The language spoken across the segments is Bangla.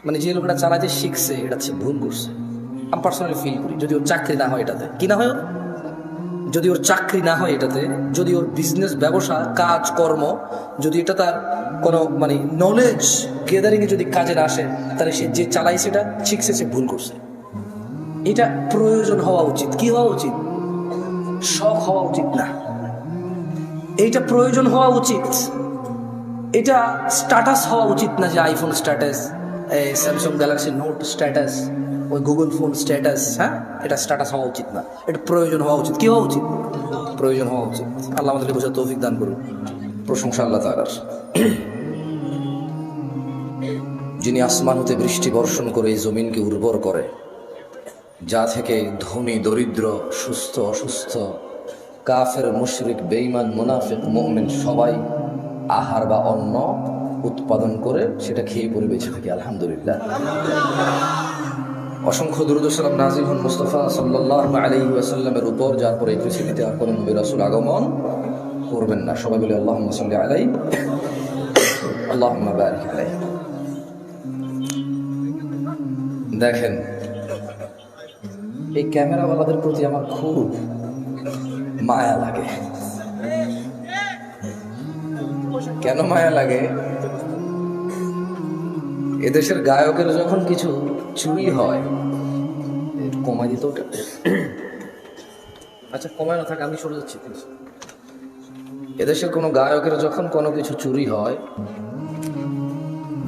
মানে যে লোকটা চালাতে শিখছে এটা সে ভুল করছে। আমি পার্সোনালি ফিল করি, যদি ওর চাকরি না হয় এটাতে, কি না হয় ওর? যদি ওর চাকরি না হয় এটাতে, যদি ওর বিজনেস ব্যবসা কাজ কর্ম যদি এটা তার কোনো মানে নলেজ গেদারিংয়ে যদি কাজে না আসে, তাহলে সে যে চালাই সেটা শিখছে সে ভুল করছে। এটা প্রয়োজন হওয়া উচিত, কি হওয়া উচিত? শখ হওয়া উচিত না, এইটা প্রয়োজন হওয়া উচিত। এটা স্ট্যাটাস হওয়া উচিত না যে iPhone status, Samsung Galaxy note status, ওই গুগল ফোন স্ট্যাটাস। হ্যাঁ, এটা স্ট্যাটাস হওয়া উচিত না, এটা প্রয়োজন হওয়া উচিত। কি হওয়া উচিত? প্রয়োজন হওয়া উচিত। আল্লাহ আমাদেরকে বোঝার তৌফিক দান করুন। প্রশংসা আল্লাহ তাআলার, যিনি আসমান হতে বৃষ্টি বর্ষণ করে এই জমিনকে উর্বর করে, যা থেকে ধনী দরিদ্র, সুস্থ অসুস্থ, কাফের মুশরিক বেঈমান মুনাফিক মুমিন সবাই আহার বা অন্ন উৎপাদন করে সেটা খেয়ে পরে বেঁচে থাকি। আলহামদুলিল্লাহ। অসংখ্য দুরূদ ও সালাম নাযিল হন মুস্তাফা সাল্লাল্লাহু আলাইহি ওয়াসাল্লামের উপর, যার পরে এই পৃথিবীতে আর কোনো নবী রাসূল আগমন করবেন না। সবাই বলে আল্লাহুম্মা সাল্লি আলাইহি, আল্লাহুম্মা বারিক আলাইহি। দেখেন, এই ক্যামেরাওয়ালাদের প্রতি আমার খুব মায়া লাগে। কেন মায়া লাগে? এদেশের গায়কের যখন কিছু চুরি হয়, কমাই দিত ওটা। আচ্ছা, কমায় না থাকে, আমি সরে যাচ্ছি। এদেশের কোনো গায়কের যখন কোনো কিছু চুরি হয়,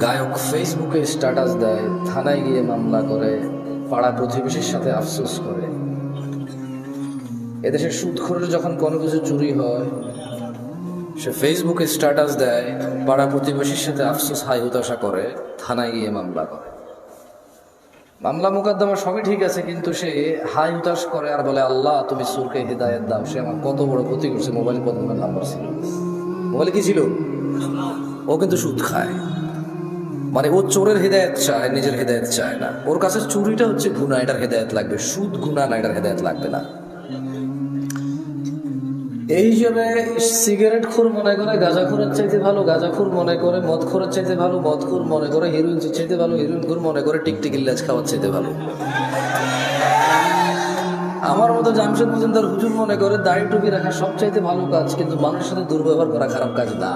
গায়ক ফেসবুকে স্ট্যাটাস দেয়, থানায় গিয়ে মামলা করে, পাড়া প্রতিবেশীর সাথে আফসোস করে। এদেশের সুদখোরের যখন কোনো কিছু চুরি হয়, সে ফেসবুকে স্ট্যাটাস দেয়, পাড়া প্রতিবেশীর সাথে আফসোস হাই হতাশা করে, থানায় গিয়ে মামলা করে। মামলা মোকদ্দমা সবই ঠিক আছে, কিন্তু সে হাই হতাশ করে আর বলে আল্লাহ তুমি সুরকে হেদায়েত দাও। সে আমার কত বড় ক্ষতি করছে। মোবাইলে কত নাম্বার ছিল, মোবাইলে কি ছিল? ও কিন্তু সুদ খায়। মানে ও চোরের হেদায়েত চায়, নিজের হেদায়েত চায় না। ওর কাছে চুরিটা হচ্ছে গুনাহ, এটার হেদায়েত লাগবে। সুদ গুনাহ না, এটার হেদায়েত লাগবে না। এই হিসেবে সিগারেট খোর মনে করে গাঁজাখোরের চাইতে ভালো, গাঁজাখোর মনে করে মদ খোরের চাইতে ভালো, মদ খোর মনে করে হেরোইন চাইতে ভালো, হেরোইন খোর মনে করে টিকটিকির লেজ খাওয়ার চাইতে ভালো। আমার মতো জামশেদ মজুমদার হুজুর মনে করে দাড়ি টুপি রাখা সব চাইতে ভালো কাজ, কিন্তু মানুষের সাথে দুর্ব্যবহার করা খারাপ কাজ না।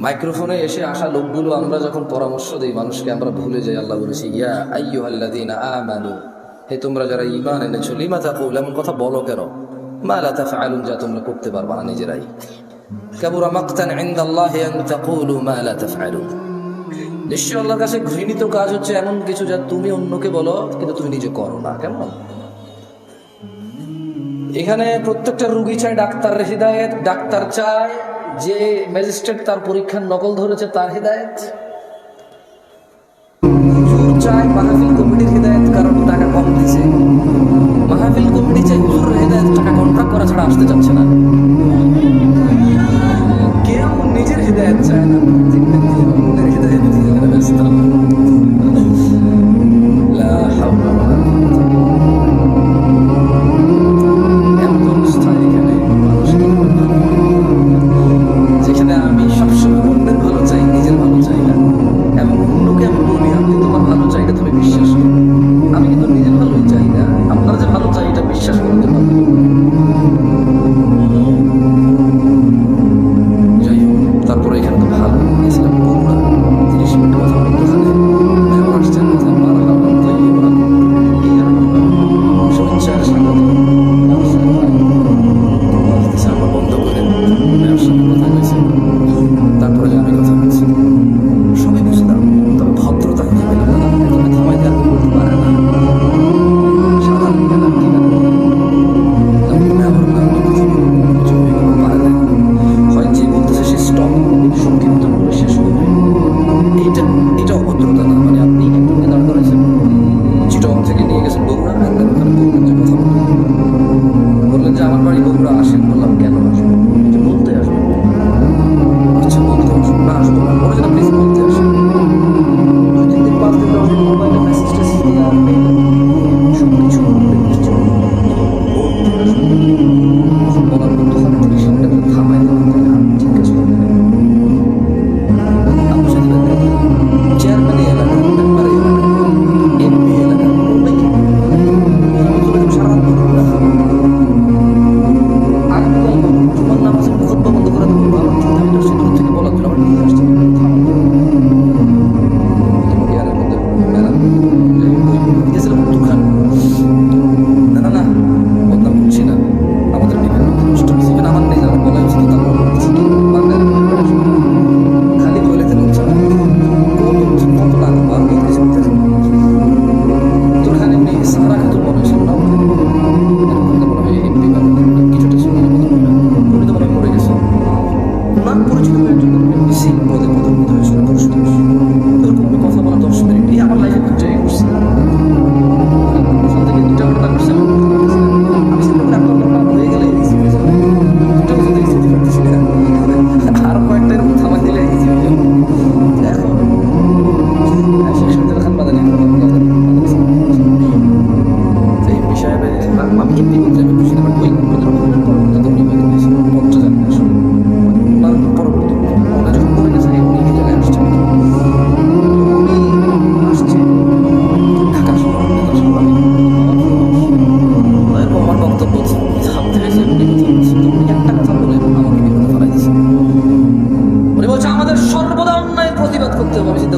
মাইক্রোফোনে এসে আসা লোকগুলো আমরা যখন পরামর্শ দিই মানুষকে, আমরা ভুলে যাই আল্লাহ বলেছি ইয়া আইয়ুহাল্লাযীনা আমানু, হে তোমরা যারা ঈমান এনেছো, লিমা তাকুলুন, এমন কথা বলো কেন, মা লা তাফআলুন, যা তোমরা করতে পারবা না নিজেরাই। কাবুরা মাকতান ইনদাল্লাহি আন তাকুলু মা লা তাফআলুন, নিশ্চয় আল্লাহর কাছে ঘৃণিত কাজ হচ্ছে এমন কিছু যা তুমি অন্যকে বলো কিন্তু তুমি নিজে করো না। কেমন? এখানে প্রত্যেকটা রুগী চায় ডাক্তারের হিদায়েত, ডাক্তার চায় যে ম্যাজিস্ট্রেট তার পরীক্ষার নকল ধরেছে তার হিদায়েত, হুজুর চায় মাহফিল কমিটির হিদায়েত কারণ টাকা কম দিছে, মাহফিল কমিটি চাই হুজুরের হিদায়েত, টাকা কন্ট্রাক্ট করা ছাড়া আসতে চাচ্ছে না। কেউ নিজের হিদায়েত চায় না, অন্যের হিদায়েত নিয়ে ব্যস্ত। লা হাওলা ওয়ালা কুওয়াতা। এমন অবস্থা এখানে মানুষকে, যেখানে আমি সবসময় অন্যের ভালো চাই, নিজের ভালো চাই না। এবং অন্যকে আমি বলি আমি তোমার ভালো চাই, এটা তুমি বিশ্বাস করো, আমি কিন্তু নিজের ভালোই চাই না, আপনারা যে ভালো চাই এটা বিশ্বাস করতে পারবো। যাই হোক, তারপরে এখানে তো ভালো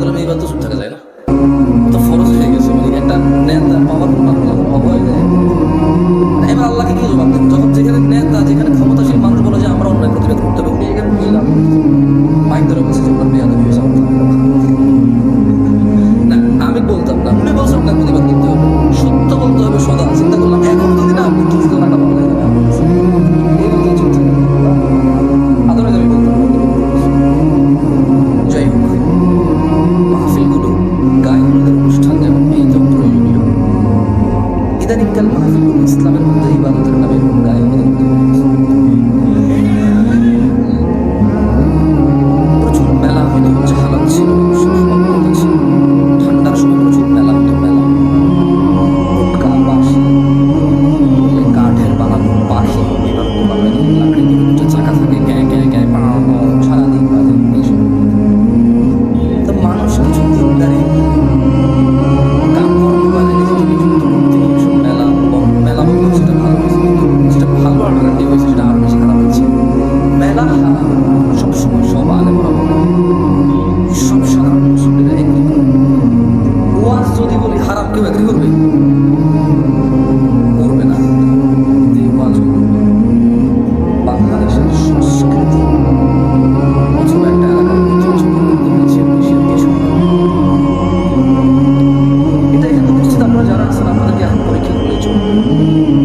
করলাম এইবার তো চুপ থাকা যায় না, তো ফরজ হয়ে গেছে। মানে একটা নেতা পাওয়ার অভয় দেয়। এবার আল্লাহকে কি জবাব দেন? যখন যেখানে নেতা, যেখানে ক্ষমতাশীল মানুষ বলে যে আমরা অন্যায় প্রতিবাদ করতে হবে, উনি এখানে বুঝলাম মাইক ধরে বলছে যে ওনার বেয়াদবি হয়েছে, আমার না আমি বলতাম না, উনি বলছে আপনার প্রতিবাদ করতে হবে, সত্য বলতে হবে সদা। চিন্তা করলাম এখন যদি না আপনি কি জোনাটা বলা যায় না, এই বলতে চুপ থাকেন, আদালত আমি বলতাম বন্ধ করতে বলছি। যাই হোক, মাহফিলগুলো গায়কদের অনুষ্ঠান যেমন বেদম প্রয়োজনীয়, ইদানিংকাল মাহফিলগুলো ইসলামের মধ্যে ইবাদতের নামে গায়কদের মধ্যে হয়ে গেছে। প্রচুর মেলা হয়তো হচ্ছে, হালাত ছিল, সফলতা ছিল, ঠান্ডার সময় প্রচুর মেলা হতো। মেলা গুটকা, বাঁশি, কাঠের বানানো পাখি, বিমান বানানো, লাকড়ি দিয়ে দুটো চাকা থাকে, গ্যাঁ গ্যাঁ গ্যাঁ সারাদিন বাজে এইসব। তো মানুষ কিছু দিনদারি কাম কর্ম বাজে নিজেকে নিযুক্ত করতে গিয়ে সব মেলা মেলা বলতে যেটা ভালো হয়েছে, কিন্তু যেটা ভালো অল্টারনেটিভ হয়েছে সেটা আরো বেশি খারাপ হচ্ছে। মেলা হারাম সবসময় সব আলেমরা বলে, সব সাধারণ মুসলিমরা এগ্রি করে। ওয়াজ যদি বলি হারাম, কেউ এগ্রি করবে? করবে না। কিন্তু এই ওয়াজগুলো বাংলাদেশের সংস্কৃতি অথবা একটা এলাকার ঐতিহ্য পরিণত হয়েছে বেশি কিছু। এটা এখানে উপস্থিত আপনারা যারা আছেন, আপনাদেরকে এখন পরীক্ষা করলেই চলবে।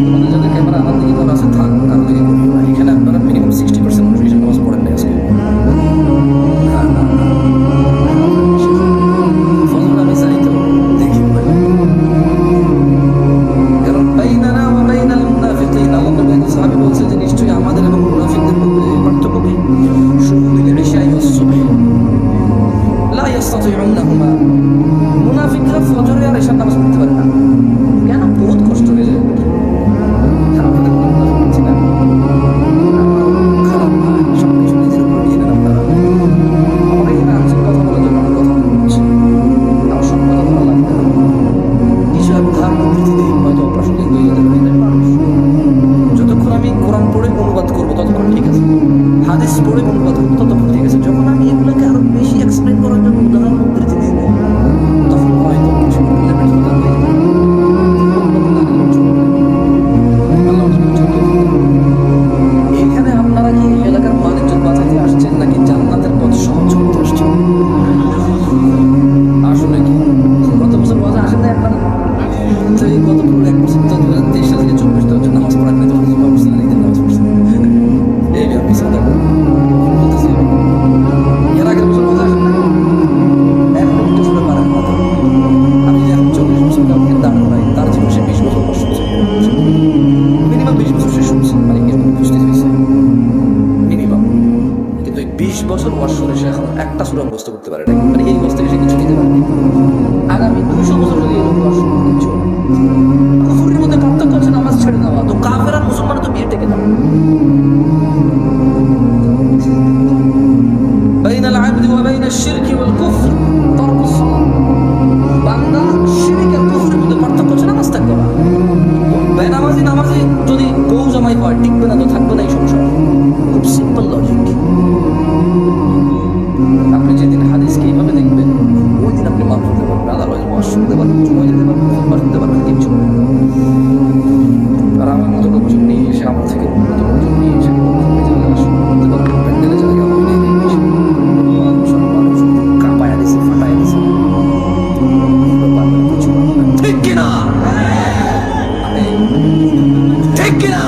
তোমাদের যাদের ক্যামেরা আমার দিকে করা আছে থাক, কারো দিকে করবে না। এখানে আপনারা মিনিমাম 60% মানুষ এসে নামাজ পড়েন না আজকে। না না না, ফজর আমি চাই তো দেখি বলে, কারণ বাইনানা ওয়া বাইনাল মুনাফিকিন, আল্লাহ নবী সাহাবী বলছে যে নিশ্চয়ই আমাদের এবং মুনাফিকদের মধ্যে পার্থক্য কি? শুহুদুল ইশাই ওয়াস সুবহ লা ইস্তাতিউনাহুমা। মুনাফিকরা ফজরে আর ইশার নামাজ পড়তে পারে না। কেন? বহুত কষ্ট হয়ে যায়। আপনাদের কোনো মুনাফিক হচ্ছে না, খারাপ ভাই, সবকিছু নিজের উপর নিয়ে নেন আপনারা। আমাকে এখানে আনছেন কথা বলার জন্য, আমার কথা বলছি, আমার সব কথা ভালো লাগবে না। কিছু আমি ধার উদ্ধৃতি দিই, হয়তো অপ্রাসঙ্গিক হয়ে যেতে পারে, মানুষ। যতক্ষণ আমি কোরআন পড়ে অনুবাদ করবো ততক্ষণ ঠিক আছে, হাদিস পড়ে অনুবাদ করবো ততক্ষণ ঠিক আছে। যখন আমি এগুলোকে আরো বেশি এক্সপ্লেন করার জন্য উদাহরণ উদ্ধৃতি দিব, তখন হয়তো কিছু লিমিট হয়ে যাবে। এখানে আপনারা কি এলাকার মানুষজন বাঁচাইতে আসছেন নাকি জান্নাতের পথ সহজ করতে আসছেন? আসলে কি গত বছর বাজে আসেন না আপনারা? তো এই গত পুরো 1% তো 2023 সাল থেকে 24 তো নামাজ পড়ার নেই, তখন জুমা পড়ছেন না, ঈদের নামাজ পড়ছেন। এই আমি চিন্তা করি বলতেছি, এর আগের বছর বাজে আসেন না, এখন একটু শুনে পারেন কথা। আমি যে এখন 40 বছর কাউকে দাঁড় করাই, তার জীবন সে 20 বছর পর শুনছে, মিনিমাম 20 বছর সে শুনছে, মানে এরকম উপস্থিত হয়েছে মিনিমাম। কিন্তু এই 20 বছর ওয়াজ শুনে সে এখন একটা সূরা মুখস্থ করতে পারে না, মানে এই বছর থেকে সে কিছু নিতে পারেনি। আগামী 200 বছর যদি এরকম ওয়াজ শুনে কিছু কুফরের মধ্যে পার্থক্য হচ্ছে নামাজ ছেড়ে দেওয়া। তো কাফের আর মুসলমান তো বিয়ে টেকে না। বাইনাল আবদি ওয়া বাইনাশ শিরকি ওয়াল কুফর তারকুস সালাত। বান্দা শিরক আর কুফরের মধ্যে পার্থক্য হচ্ছে নামাজ ত্যাগ করা। বেনামাজি নামাজি যদি বউ জামাই হয়, টিকবে না তো থাকবে না, এই সংসার। খুব সিম্পল লজিক। আপনি যেদিন হাদিসকে এইভাবে দেখবেন, ওই দিন আপনি মাফ হতে পারবেন, আদারওয়াইজ ওয়াজ শুনতে পারবেন, জুমায় যেতে পারবেন, খুতবা শুনতে পারবেন, কিচ্ছু না। আর আমার মতো লোকজন নিয়ে এসে, আমার থেকে উন্নত লোকজন নিয়ে এসে করতে পারবেন, প্যান্ডেলে জায়গা হবে না, মানুষ কাঁপায়া দিছে, ফাটায় দিছে, কিছু ঠিক কিনা? ঠিক কিনা?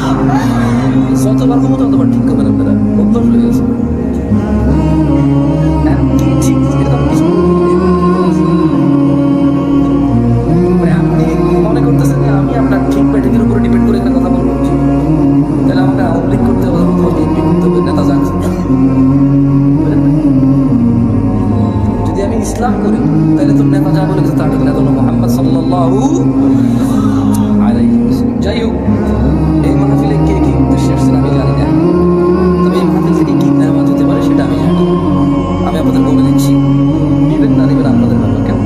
যতবার ক্ষমতা ততবার ঠিক করবেন আপনারা, অভ্যাস হয়ে গেছে। আপনি মনে করতেছেন যে আমি আপনার ঠিক ব্যাটিংয়ের উপরে ডিপেন্ড করে একটা কথা বলবো, তাহলে আমাকে আওয়ামী লীগ করতে হবে, বিএনপি করতে হবে, নেতা যাক। যদি আমি ইসলাম করি তাহলে তোর নেতা যা বলে তার নেতা হলো মুহাম্মদ সাল্লাল্লাহু আলাইহি ওয়াসাল্লাম। যাই হোক, এই মাহফিলে কে কি উদ্দেশ্যে আসছেন আমি জানি না, তবে এই মাহফিল থেকে কি নেওয়া যেতে পারে সেটা আমি জানি। আমি আপনাদের বলে দিচ্ছি, নেবেন না নেবেন আপনাদের ব্যাপার। কেন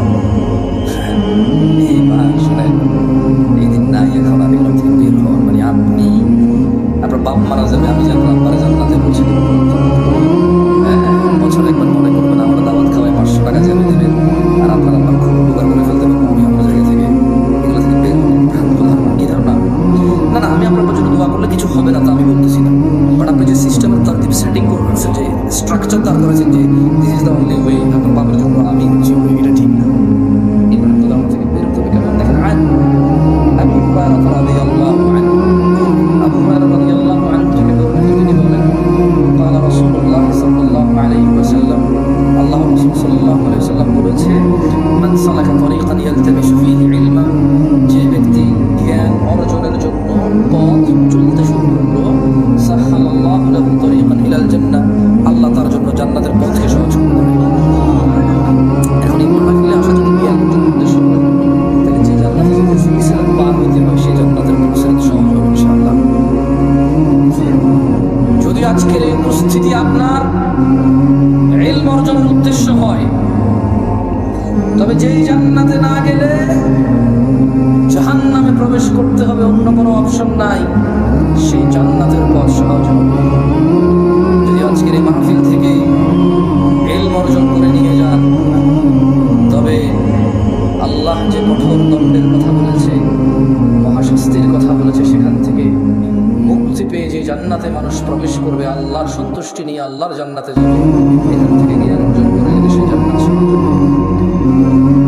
এই মা শোনেন, এই দিন নাই, এখন আমি এগুলো থেকে বের হন, মানে আপনি আপনার বাপ মারা যাবে, আমি যখন আপনারা জান্নাতে পৌঁছে দেবো। বছর একবার মনে করবেন, আমরা দাওয়াত খাওয়াই 500 টাকা জেনে দেবেন। মান সালাকা তরিকান ইয়ালতামিসু ফীহি ইলমান, যে ব্যক্তি জ্ঞান অর্জনের জন্য পথ চলতে শুরু করলো, সাহহালাল্লাহু লাহু তরিকান ইলাল জান্নাহ, আল্লাহ তার জন্য জান্নাতের পথকে সহজ করে দেবেন। এখন এই মাহফিলে আসা যদি জ্ঞান অর্জনের উদ্দেশ্য হয়, তাহলে যে জান্নাতে যেতে সিলসিলা পার হইতে হয় সেই জান্নাতের সিলসিলা সহজ হবে ইনশাআল্লাহ। যদি আজকের এই উপস্থিতি আপনার ইলম অর্জনের উদ্দেশ্য হয়, তবে যেই জান্নাতে না গেলে জাহান্নামে প্রবেশ করতে হবে, অন্য কোনো অপশন নাই, সেই জান্নাতের পথ সহজ হবে। যদি আজকের এই মাহফিল থেকে ইলম অর্জন করে নিয়ে যান, তবে আল্লাহ যে কঠোর দণ্ডের কথা বলেছে, মহাশাস্তির কথা বলেছে, সেখান থেকে মুক্তি পেয়ে যে জান্নাতে মানুষ প্রবেশ করবে, আল্লাহর সন্তুষ্টি নিয়ে আল্লাহর জান্নাতে যাবে, এখান থেকে জ্ঞান অর্জন করে গেলে সেই জান্নাত সহজ হবে।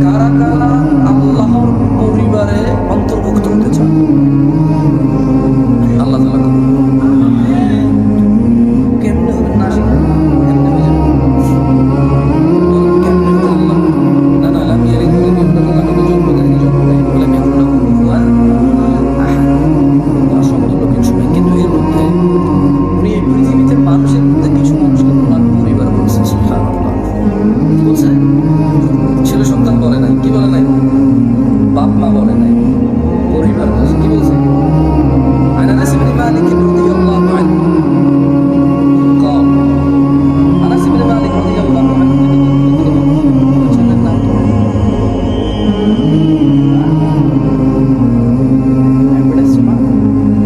কারা কারা আল্লাহর পরিবারে অন্তর্ভুক্ত হতে চান? আল্লাহ তাআলা কেমনে হবেন না শিখেন, কেমনে হয়ে যাবেন, কেমনে হবেন? আল্লাহ না না লাম ইয়ালিদ ওয়া লাম ইউলাদ, আল্লাহ কোনো জন্ম দেয়নি, জন্ম দেয়নি, ওয়া লাম ইয়াকুল লাহু কুফুয়ান আহাদ। ওরা সমতুল্য কিছু নেই, কিন্তু এর মধ্যে উনি এই পৃথিবীতে মানুষের মধ্যে কিছু মানুষকে ওনার পরিবার বলছে। সুবহানাল্লাহ, কি বলছে? ছেলে সন্তান বলে নাই, কি বলে নাই? বাপ মা বলে নাই, পরিবার বলছে। কি বলছে? আন আনাস ইবনে মালিক রাদিয়াল্লাহু আনহু قال আনাস ইবনে মালিক রাদিয়াল্লাহু আনহু ছেলের নাম কি? একবারে শোনা মাশাআল্লাহ।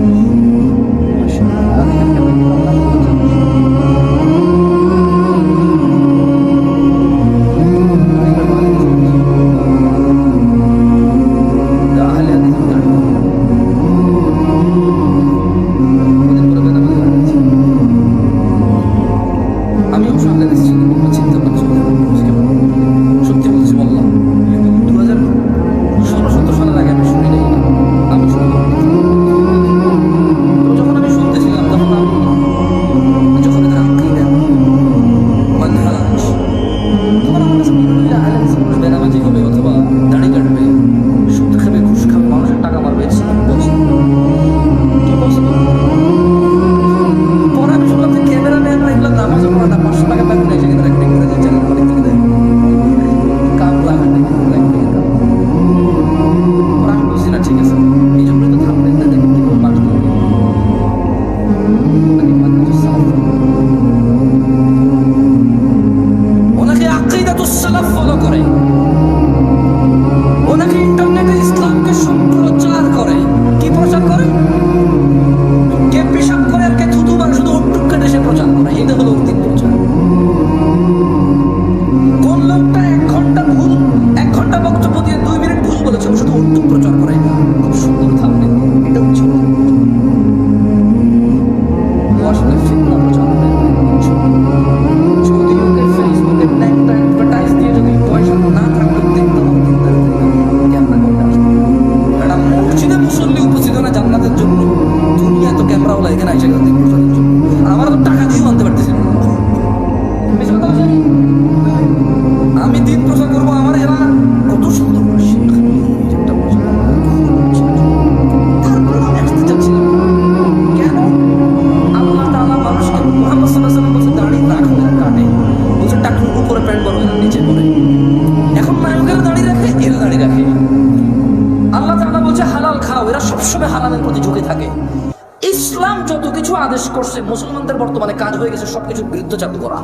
ইসলাম যত কিছু আদেশ করছে, মুসলমানদের বর্তমানে কাজ হয়ে গেছে সবকিছুর বিরুদ্ধে চালু করা।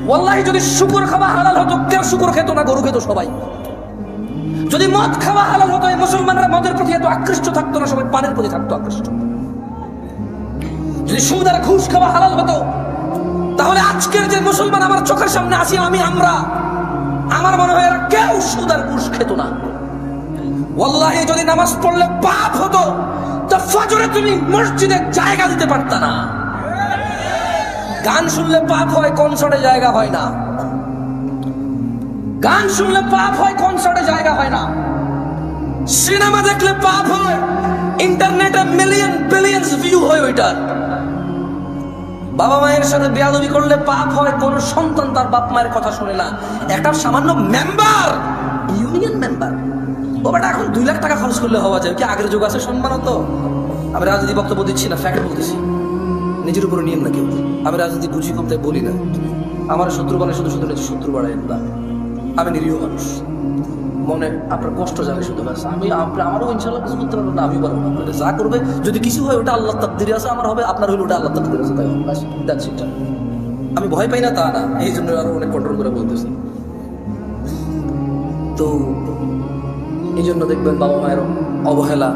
ওয়াল্লাহি যদি শুকর খাওয়া হালাল হতো, কেউ শুকর খেত না, গরু খেত সবাই। যদি মদ খাওয়া হালাল হতো, এই মুসলমানরা মদের প্রতি এত আকৃষ্ট থাকতো না, সবাই পানের প্রতি থাকতো আকৃষ্ট। যদি সুদ আর ঘুষ খাওয়া হালাল হতো, তাহলে আজকের যে মুসলমান আমার চোখের সামনে আছি আমরা, আমার মনে হয় এরা কেউ সুদ আর ঘুষ খেত না। ওয়াল্লাহি যদি নামাজ পড়লে পাপ হতো, তো ফজরে তুমি মসজিদে জায়গা দিতে পারতা না। গান শুনলে পাপ হয়, কনসার্টে জায়গা হয় না। গান শুনলে পাপ হয়, কনসার্টে জায়গা হয় না। সিনেমা দেখলে পাপ হয়, ইন্টারনেটে মিলিয়ন বিলিয়ন্স ভিউ হয় ওইটার। বাবা মায়ের সাথে বেয়াদবি করলে পাপ হয়, কোন সন্তান তার বাপ মায়ের কথা শুনে না। একটা সামান্য মেম্বার টাকা খরচ করলে হওয়া যায়, কি আগের যুগ আছে সম্মানও তো। আমি রাজনীতি বক্তব্য দিচ্ছি না, ফ্যাক্ট বলতেছি, নিজের উপরে নিয়ম না কেউ। আমি রাজনীতি বুঝি কম তাই বলি না। আমার শত্রু বানায় শুধু শুধু নিজের শত্রু বাড়ায় না। আমি নিরীহ মানুষ, মনে আপনার কষ্ট জানে শুধু ব্যাস। আমারও ইনশাল্লাহ কিছু করতে পারবো না, আমি পারবো না। আপনাদের যা করবে যদি কিছু হয় ওটা আল্লাহ তাকদিরে আছে, আমার হবে, আপনার হইলে ওটা আল্লাহ তাকদিরে আছে, তাই দ্যাটস ইট। আমি ভয় পাই না তা না, এই জন্য আরো অনেক কন্ট্রোল করে বলতেছি। তো এই জন্য দেখবেন বাবা মায়ের অবহেলা।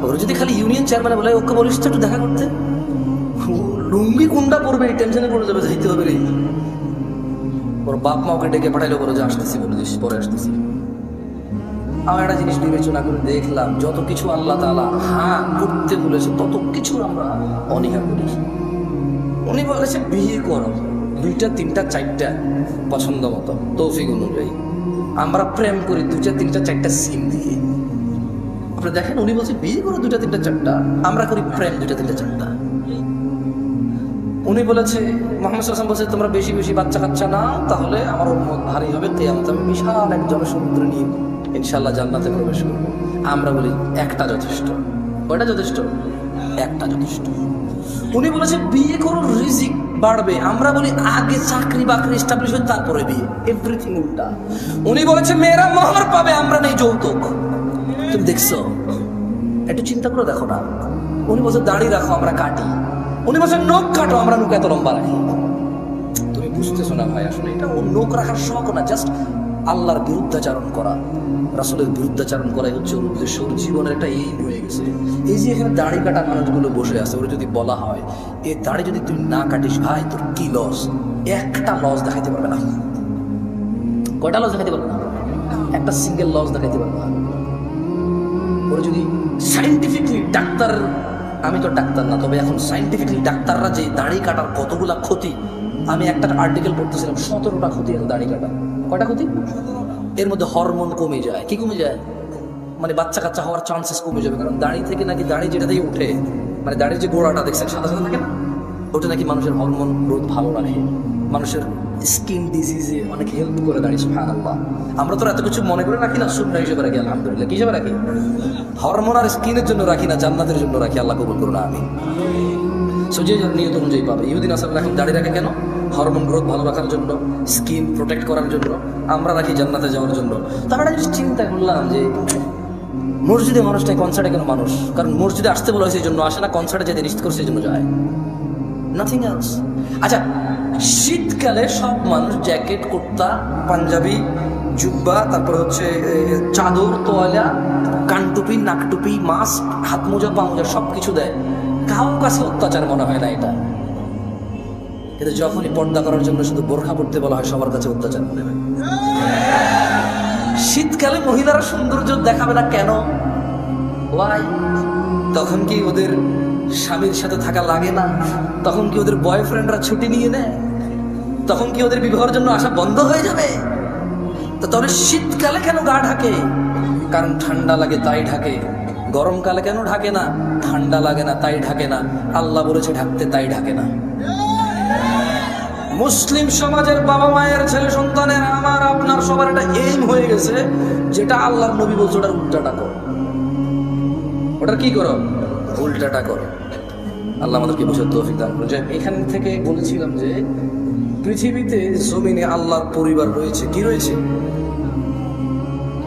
ওরা যদি খালি ইউনিয়ন চেয়ারম্যানে বলে ওকে বলিস তো একটু দেখা করতে, লুঙ্গি কোনটা পড়বে এই টেনশনে পড়ে যাবে, যাইতে হবে রে। ওর বাপ মা ওকে ডেকে পাঠাইলে বলে যে আসতেছি, বলে দিস পরে আসতেছি। আমার একটা জিনিস বিবেচনা করে দেখলাম, যত কিছু আল্লাহ তাআলা হ্যাঁ করতে বলেছে তত কিছু আমরা অনীহা করি। উনি বলেছে বিয়ে করো, 2টা 3টা 4টা পছন্দ মতো তৌফিক অনুযায়ী। আমরা প্রেম করি 2টা 3টা 4টা সিম দিয়ে। আপনি দেখেন উনি বলছে বিয়ে করো 2টা 3টা 4টা, আমরা করি প্রেম 2টা 3টা 4টা। উনি বলেছে মুহাম্মদ সাল্লাল্লাহু আলাইহি ওয়াসাল্লাম বলছে তোমরা বেশি বেশি বাচ্চা কাচ্চা নাও, তাহলে আমার উম্মত ভারী হবে, কিয়ামতে আমি বিশাল এক জনসমুদ্র নিয়ে ইনশাআল্লাহ জান্নাতে প্রবেশ করব। আমরা বলি একটা যথেষ্ট। কয়টা যথেষ্ট? একটা যথেষ্ট। উনি বলেছে বিয়ে করো রিজিক বাড়বে, আমরা বলি আগে চাকরি বাকরি এস্টাবলিশ হয় তারপরে বিয়ে। এভরিথিং উল্টা। উনি বলেছে মেয়েরা মোহর পাবে, আমরা নেই যৌতুক। তুমি দেখছো? একটু চিন্তা করে দেখো না। উনি বলছে দাড়ি রাখো, আমরা কাটি। উনি বলছেন নখ কাটো, আমরা নখ এত লম্বা রাখি। তুমি বুঝতেছো না ভাই, আসলে এটা ও নখ রাখার শখ না, জাস্ট আল্লাহর বিরুদ্ধাচারণ করা, রাসূলের বিরুদ্ধাচারণ করাই হচ্ছে ওর উদ্দেশ্য। ওর জীবনের একটা এইম হয়ে গেছে। এই যে এখানে দাড়ি কাটা মানুষগুলো বসে আছে, ওরা যদি বলা হয় এই দাড়ি যদি তুই না কাটিস ভাই তোর কি লস, একটা লস দেখাইতে পারবে না। কয়টা লস দেখাইতে পারবে না? একটা সিঙ্গেল লস দেখাইতে পারবে না। ওরা যদি সাইন্টিফিকলি ডাক্তার, আমি তো ডাক্তার না, তবে এখন সাইন্টিফিকলি ডাক্তাররা যে দাড়ি কাটার কতগুলা ক্ষতি, আমি একটা আর্টিকেল পড়তেছিলাম, 17টা ক্ষতি আছে দাড়ি কাটা। কয়টা ক্ষতি? এর মধ্যে হরমোন কমে যায়। কি কমে যায়? মানে বাচ্চা কাচ্চা হওয়ার চান্সেস কমে যাবে, কারণ দাড়ি থেকে নাকি, দাড়ি যেটা দিয়ে উঠে, মানে দাড়ির যে গোড়াটা দেখছেন সাদা সাদা থাকে না, ওটা নাকি মানুষের হরমোন গ্রোথ ভালো রাখে, মানুষের স্কিন ডিজিজে অনেক হেল্প করে দাঁড়িয়ে। সুবহানাল্লাহ। আমরা তো এত কিছু মনে করে রাখি না, সুন্নাহ হিসেবে রাখি। আলহামদুলিল্লাহ। কি হিসেবে রাখি? হরমোন আর স্কিনের জন্য রাখি না, জান্নাতের জন্য রাখি। আল্লাহ কবুল করুন, আমিন। সো যে নিয়ত অনুযায়ী পাবে। ইহুদিন আসাল্লাহ এখন দাড়ি রাখে কেন? হরমোন গ্রোথ ভালো রাখার জন্য, স্কিন প্রোটেক্ট করার জন্য। আমরা রাখি জান্নাতে যাওয়ার জন্য। তো আমরা চিন্তা করলাম যে মসজিদে মানুষটাই কনসার্টে কেন মানুষ? কারণ মসজিদে আসতে বলা হয়েছে এই জন্য আসে না, কনসার্টে যেতে নিশ্চিত করছে এই জন্য যায়, নাথিং এলস। আচ্ছা, শীতকালে সব মানুষ জ্যাকেট, কুর্তা, পাঞ্জাবি, জুব্বা, তারপর হচ্ছে চাদর, তোয়ালা, কানটুপি, নাকটুপি, মাস্ক, হাত মোজা, পা মোজা সব কিছু দেয়। কারো কাছে অত্যাচার মনে হয় না এটা, কিন্তু যখনই পর্দা করার জন্য শুধু বোরখা পড়তে বলা হয় সবার কাছে অত্যাচার মনে হয়। শীতকালে মহিলারা সৌন্দর্য দেখাবে না কেন? ওয়াই? তখন কি ওদের স্বামীর সাথে থাকা লাগে না? তখন কি ওদের বয়ফ্রেন্ডরা ছুটি নিয়ে নেয়? তখন কি ওদের বিবাহের জন্য আসা বন্ধ হয়ে যাবে? তো তবে শীতকালে কেন গা ঢাকে? কারণ ঠান্ডা লাগে তাই ঢাকে। গরমকালে কেন ঢাকে না? ঠান্ডা লাগে না তাই ঢাকে না। আল্লাহ বলেছে ঢাকতে, তাই ঢাকে না। মুসলিম সমাজের বাবা মায়ের ছেলে সন্তানের, আমার আপনার সবার একটা এইম হয়ে গেছে, যেটা আল্লাহর নবী বলছে ওটার উল্টাটা করো। ওটার কি করো? উল্টাটা করো। আল্লাহ আমাদেরকে বুঝার তৌফিক দান করুন। যে এখান থেকে বলেছিলাম যে পৃথিবীতে জমিনে আল্লাহর পরিবার রয়েছে। কি রয়েছে?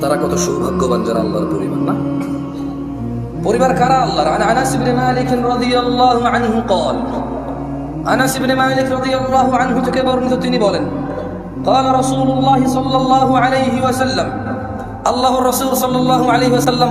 তারা কত সৌভাগ্যবান যারা আল্লাহর পরিবার। না পরিবার কারা? আল্লাহর। আনাস ইবনে মালিক রাদিয়াল্লাহু আনহু قال, আনাস ইবনে মালিক রাদিয়াল্লাহু আনহু থেকে বর্ণিত, তিনি বলেন قال রাসূলুল্লাহ সাল্লাল্লাহু আলাইহি ওয়াসাল্লাম, আল্লাহর রাসূল সাল্লাল্লাহু আলাইহি ওয়াসাল্লাম